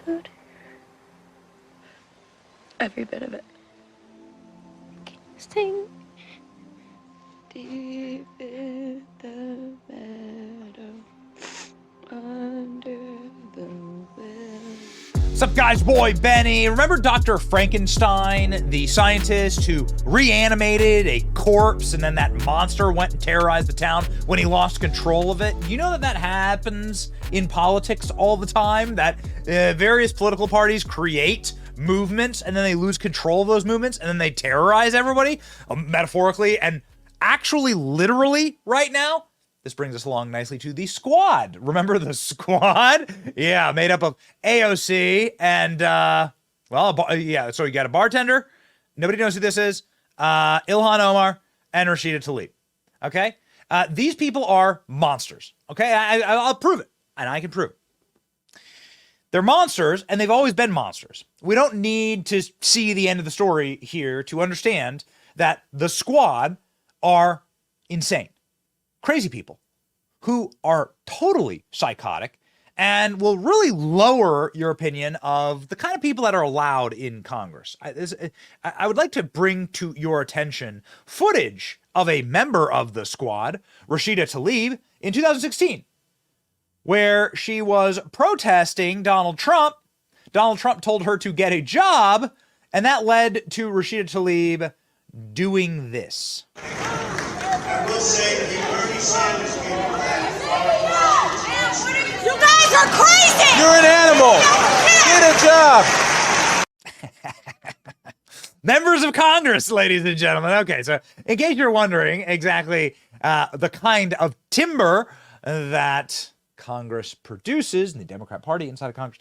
food. Every bit of it. Can you sing? Deep in the meadow, under the willow. What's up, guys? Boy Benny. Remember Dr. Frankenstein, the scientist who reanimated a corpse and then that monster went and terrorized the town when he lost control of it? You know that that happens in politics all the time, that various political parties create movements and then they lose control of those movements and then they terrorize everybody, metaphorically and actually literally right now. This brings us along nicely to the Squad. Remember the Squad? Yeah, made up of AOC and, so you got a bartender. Nobody knows who this is. Ilhan Omar and Rashida Tlaib. Okay? These people are monsters. Okay? I'll prove it. And I can prove it. They're monsters, and they've always been monsters. We don't need to see the end of the story here to understand that the Squad are insane. Crazy people who are totally psychotic and will really lower your opinion of the kind of people that are allowed in Congress. I would like to bring to your attention footage of a member of the Squad, Rashida Tlaib, in 2016, where she was protesting Donald Trump. Donald Trump told her to get a job, and that led to Rashida Tlaib doing this. I will say that the Bernie Sanders people You guys are crazy! You're an animal! Get a job! Members of Congress, ladies and gentlemen. Okay, so in case you're wondering exactly the kind of timber that Congress produces and the Democrat Party inside of Congress,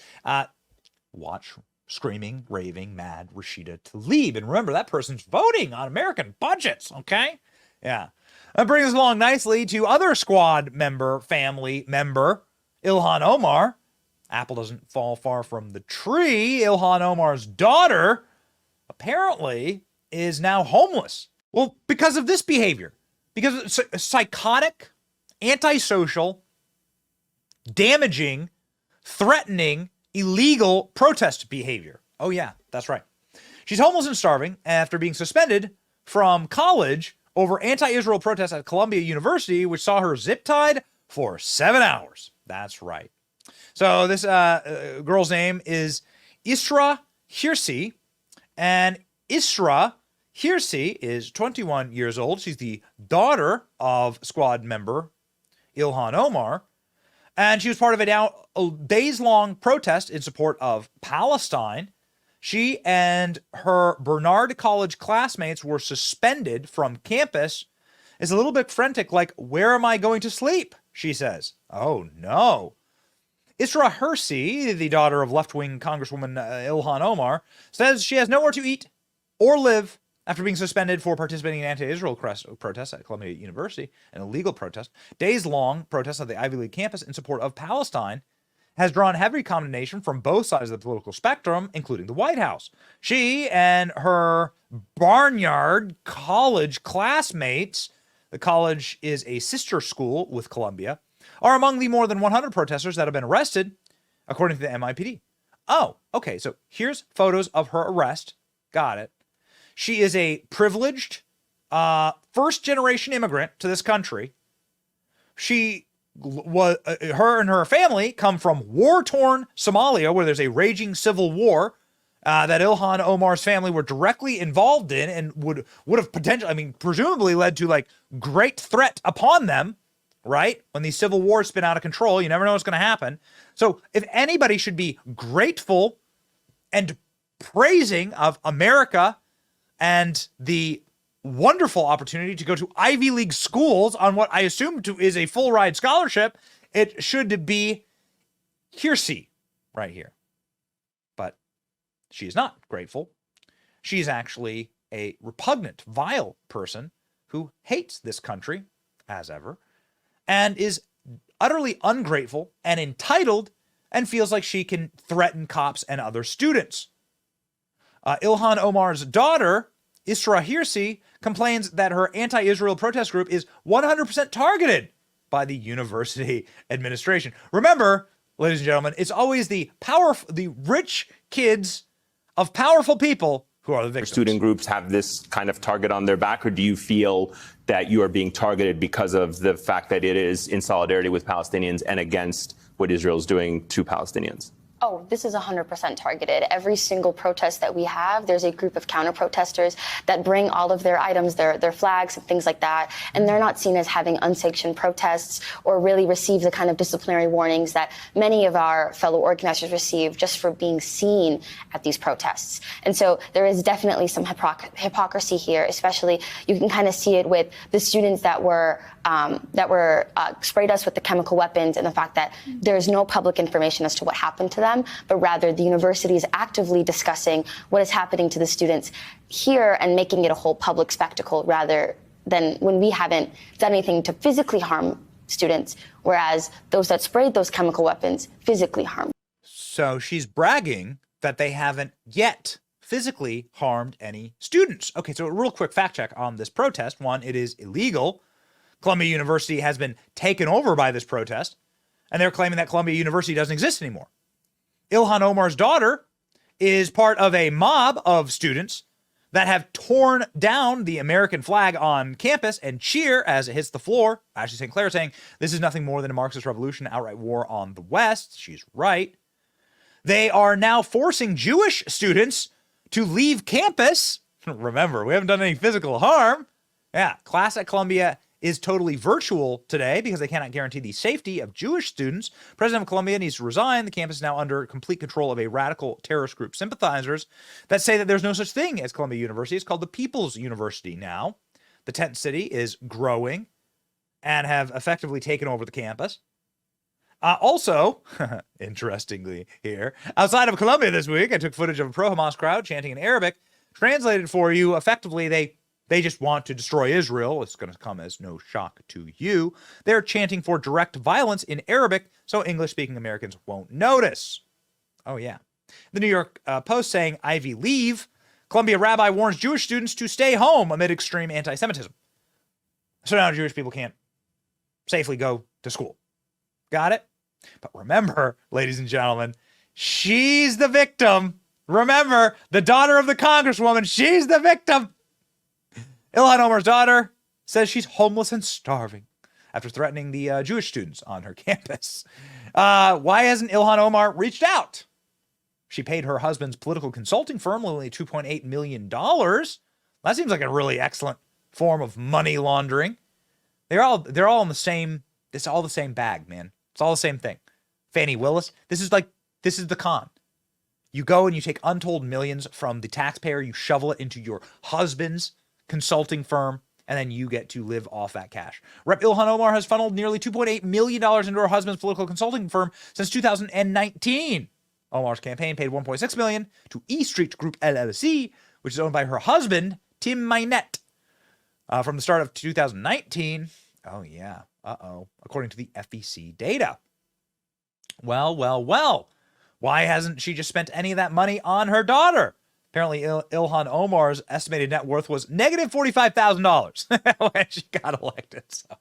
watch screaming, raving, mad Rashida Tlaib. And remember, that person's voting on American budgets, okay? Yeah. That brings us along nicely to other Squad family member, Ilhan Omar. Apple doesn't fall far from the tree. Ilhan Omar's daughter apparently is now homeless. Well, because of this behavior. Because it's psychotic, antisocial, damaging, threatening, illegal protest behavior. Oh yeah, that's right. She's homeless and starving after being suspended from college over anti-Israel protests at Columbia University, which saw her zip-tied for 7 hours. That's right. So this girl's name is Isra Hirsi, and Isra Hirsi is 21 years old. She's the daughter of Squad member Ilhan Omar, and she was part of a days-long protest in support of Palestine. She and her Bernard College classmates were suspended from campus. Is a little bit frantic, like, where am I going to sleep? She says. Oh, no. Isra Hirsi, the daughter of left-wing Congresswoman Ilhan Omar, says she has nowhere to eat or live after being suspended for participating in anti-Israel protests at Columbia University, an illegal protest. Days-long protest at the Ivy League campus in support of Palestine has drawn heavy condemnation from both sides of the political spectrum, including the White House. She and her Barnard College classmates, the college is a sister school with Columbia, are among the more than 100 protesters that have been arrested, according to the MIPD. Oh, okay, so here's photos of her arrest. Got it. She is a privileged, first-generation immigrant to this country. Her and her family come from war-torn Somalia, where there's a raging civil war that Ilhan Omar's family were directly involved in and would have potentially, presumably led to like great threat upon them, right? When these civil wars spin out of control, you never know what's going to happen. So if anybody should be grateful and praising of America and the wonderful opportunity to go to Ivy League schools on what I assume is a full ride scholarship, it should be Hirsi right here. But she is not grateful. She's actually a repugnant, vile person who hates this country, as ever, and is utterly ungrateful and entitled and feels like she can threaten cops and other students. Ilhan Omar's daughter, Isra Hirsi, complains that her anti-Israel protest group is 100% targeted by the university administration. Remember, ladies and gentlemen, it's always the rich kids of powerful people who are the victims. Student groups have this kind of target on their back, or do you feel that you are being targeted because of the fact that it is in solidarity with Palestinians and against what Israel is doing to Palestinians? Oh, this is 100% targeted. Every single protest that we have, there's a group of counter-protesters that bring all of their items, their flags and things like that, and they're not seen as having unsanctioned protests or really receive the kind of disciplinary warnings that many of our fellow organizers receive just for being seen at these protests. And so there is definitely some hypocrisy here, especially you can kind of see it with the students that were sprayed us with the chemical weapons and the fact that there's no public information as to what happened to them, but rather the university is actively discussing what is happening to the students here and making it a whole public spectacle rather than when we haven't done anything to physically harm students, whereas those that sprayed those chemical weapons physically harmed. So she's bragging that they haven't yet physically harmed any students. Okay, so a real quick fact check on this protest. One, it is illegal. Columbia University has been taken over by this protest, and they're claiming that Columbia University doesn't exist anymore. Ilhan Omar's daughter is part of a mob of students that have torn down the American flag on campus and cheer as it hits the floor. Ashley St. Clair saying, this is nothing more than a Marxist revolution, outright war on the West. She's right. They are now forcing Jewish students to leave campus. Remember, we haven't done any physical harm. Yeah, class at Columbia is totally virtual today because they cannot guarantee the safety of Jewish students. President of Columbia needs to resign. The campus is now under complete control of a radical terrorist group sympathizers that say that there's no such thing as Columbia University. It's called the People's University now. The tent city is growing and have effectively taken over the campus. Also, interestingly here, outside of Columbia this week, I took footage of a pro-Hamas crowd chanting in Arabic. Translated for you, effectively, they just want to destroy Israel. It's going to come as no shock to you. They're chanting for direct violence in Arabic, so English-speaking Americans won't notice. Oh, yeah. The New York Post saying, Ivy leave. Columbia rabbi warns Jewish students to stay home amid extreme anti-Semitism. So now Jewish people can't safely go to school. Got it? But remember, ladies and gentlemen, she's the victim. Remember, the daughter of the congresswoman, she's the victim. Ilhan Omar's daughter says she's homeless and starving after threatening the Jewish students on her campus. Why hasn't Ilhan Omar reached out? She paid her husband's political consulting firm only $2.8 million. That seems like a really excellent form of money laundering. They're all in the same, it's all the same bag, man. It's all the same thing. Fannie Willis, this is the con. You go and you take untold millions from the taxpayer, you shovel it into your husband's consulting firm, and then you get to live off that cash. Rep. Ilhan Omar has funneled nearly $2.8 million into her husband's political consulting firm since 2019. Omar's campaign paid $1.6 million to E Street Group LLC, which is owned by her husband, Tim Mynett. From the start of 2019, oh yeah, according to the FEC data. Well, why hasn't she just spent any of that money on her daughter? Apparently, Ilhan Omar's estimated net worth was negative $45,000 when she got elected. So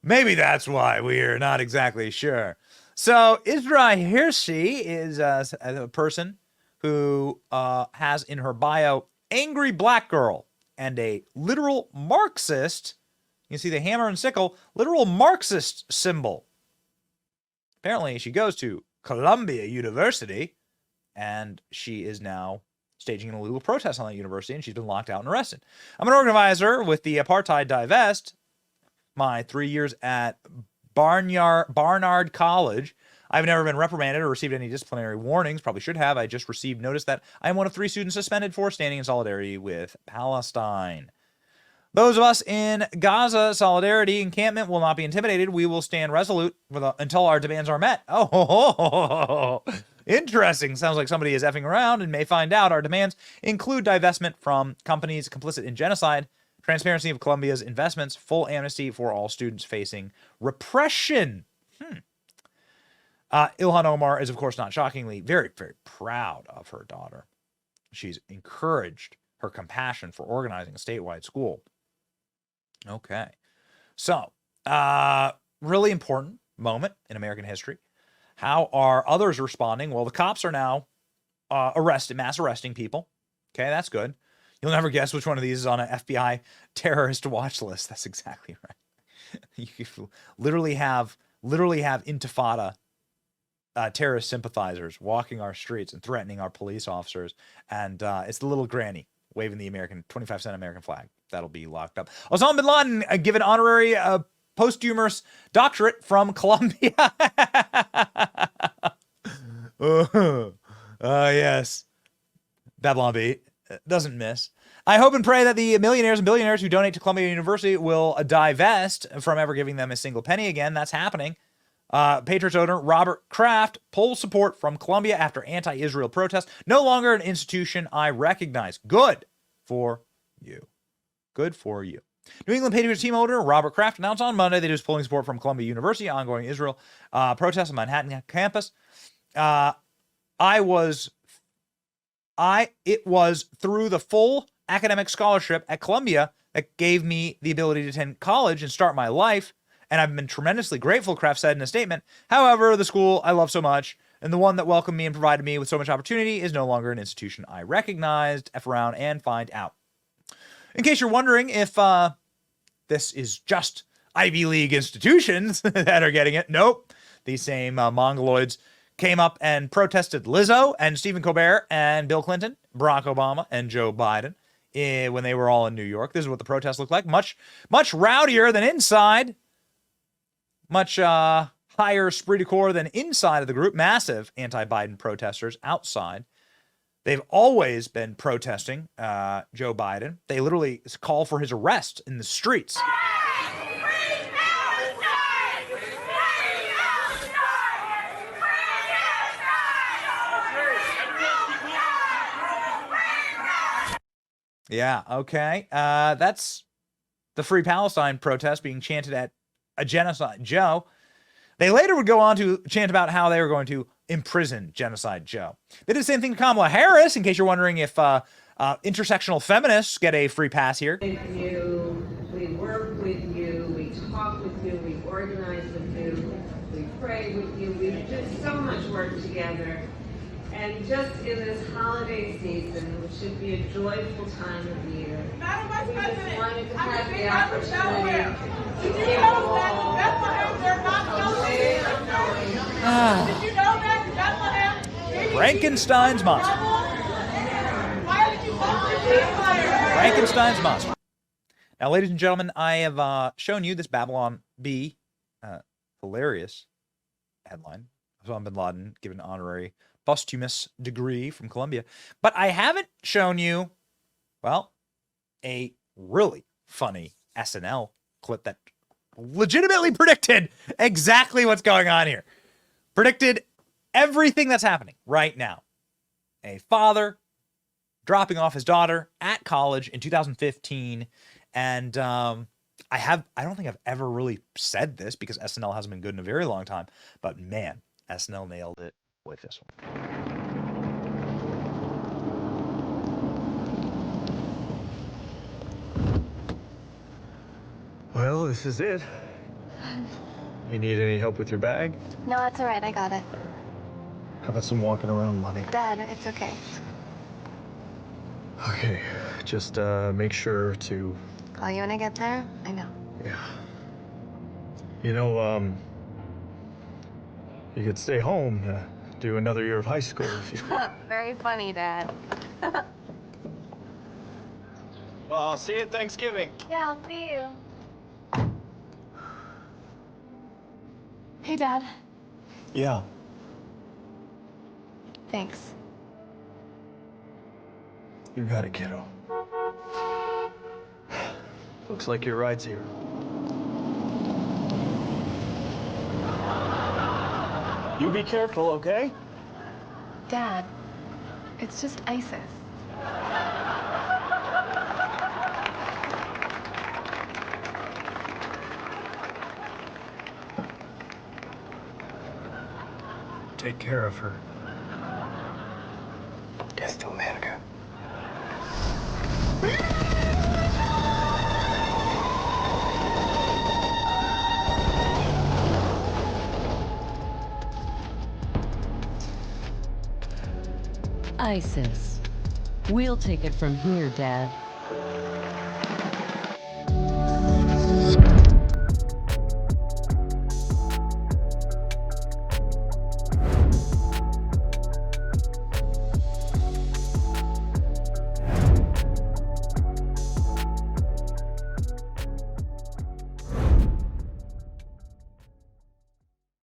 maybe that's why we're not exactly sure. So Isra Hirsi is a person who has in her bio angry black girl and a literal Marxist. You can see the hammer and sickle, literal Marxist symbol. Apparently, she goes to Columbia University, and she is now staging an illegal protest on that university, and she's been locked out and arrested. I'm an organizer with the Apartheid Divest, my 3 years at Barnard College. I've never been reprimanded or received any disciplinary warnings. Probably should have. I just received notice that I am one of 3 students suspended for standing in solidarity with Palestine. Those of us in Gaza Solidarity Encampment will not be intimidated. We will stand resolute until our demands are met. Oh, interesting. Sounds like somebody is effing around and may find out. Our demands include divestment from companies complicit in genocide, transparency of Columbia's investments, full amnesty for all students facing repression. Ilhan Omar is, of course, not shockingly, very, very proud of her daughter. She's encouraged her compassion for organizing a statewide school. Okay. So, really important moment in American history. How are others responding? Well, the cops are now mass arresting people. Okay, that's good. You'll never guess which one of these is on an FBI terrorist watch list. That's exactly right. You literally have intifada terrorist sympathizers walking our streets and threatening our police officers. And it's the little granny waving the 25-cent American flag. That'll be locked up. Osama bin Laden given honorary posthumous doctorate from Columbia. Yes. Babylon Bee doesn't miss. I hope and pray that the millionaires and billionaires who donate to Columbia University will divest from ever giving them a single penny again. That's happening. Patriots owner Robert Kraft pulls support from Columbia after anti-Israel protests. No longer an institution I recognize. Good for you. Good for you. New England Patriots team owner Robert Kraft announced on Monday that he was pulling support from Columbia University ongoing Israel protests on Manhattan campus. It was through the full academic scholarship at Columbia that gave me the ability to attend college and start my life, and I've been tremendously grateful, Kraft said in a statement. However, the school I love so much and the one that welcomed me and provided me with so much opportunity is no longer an institution I recognized. F around and find out. In case you're wondering if this is just Ivy League institutions that are getting it, nope. These same mongoloids came up and protested Lizzo and Stephen Colbert and Bill Clinton, Barack Obama and Joe Biden when they were all in New York. This is what the protests looked like. Much rowdier than inside. Much higher esprit de corps than inside of the group. Massive anti-Biden protesters outside. They've always been protesting Joe Biden. They literally call for his arrest in the streets. Yeah, okay. That's the Free Palestine protest being chanted at a Genocide Joe. They later would go on to chant about how they were going to imprison Genocide Joe. They did the same thing to Kamala Harris, in case you're wondering if intersectional feminists get a free pass here. We work with you, we talk with you, we organize with you, we pray with you, we do so much work together. And just in this holiday season, which should be a joyful time of year, Madam Vice President, wanted to I'm have just the out for opportunity Delaware. Did you know that in Bethlehem they're not celebrating? Did you know that in Bethlehem? Frankenstein's monster. Why did you vote for Bethlehem? Frankenstein's monster. Now, ladies and gentlemen, I have shown you this Babylon Bee hilarious headline. Osama bin Laden given an honorary posthumous degree from Columbia. But I haven't shown you, well, a really funny SNL clip that legitimately predicted exactly what's going on here. Predicted everything that's happening right now. A father dropping off his daughter at college in 2015. And I don't think I've ever really said this because SNL hasn't been good in a very long time. But man, SNL nailed it with this one. Well, this is it. You need any help with your bag? No, that's all right. I got it. How about some walking around money? Dad, it's okay. Okay, just make sure to... Call you when I get there? I know. Yeah. You know, you could stay home, do another year of high school if you... Very funny, Dad. Well, I'll see you at Thanksgiving. Yeah, I'll see you. Hey, Dad. Yeah. Thanks. You got it, kiddo. Looks like your ride's here. You be careful, okay? Dad, it's just ISIS. Take care of her. Esto, merga. ISIS. We'll take it from here, Dad.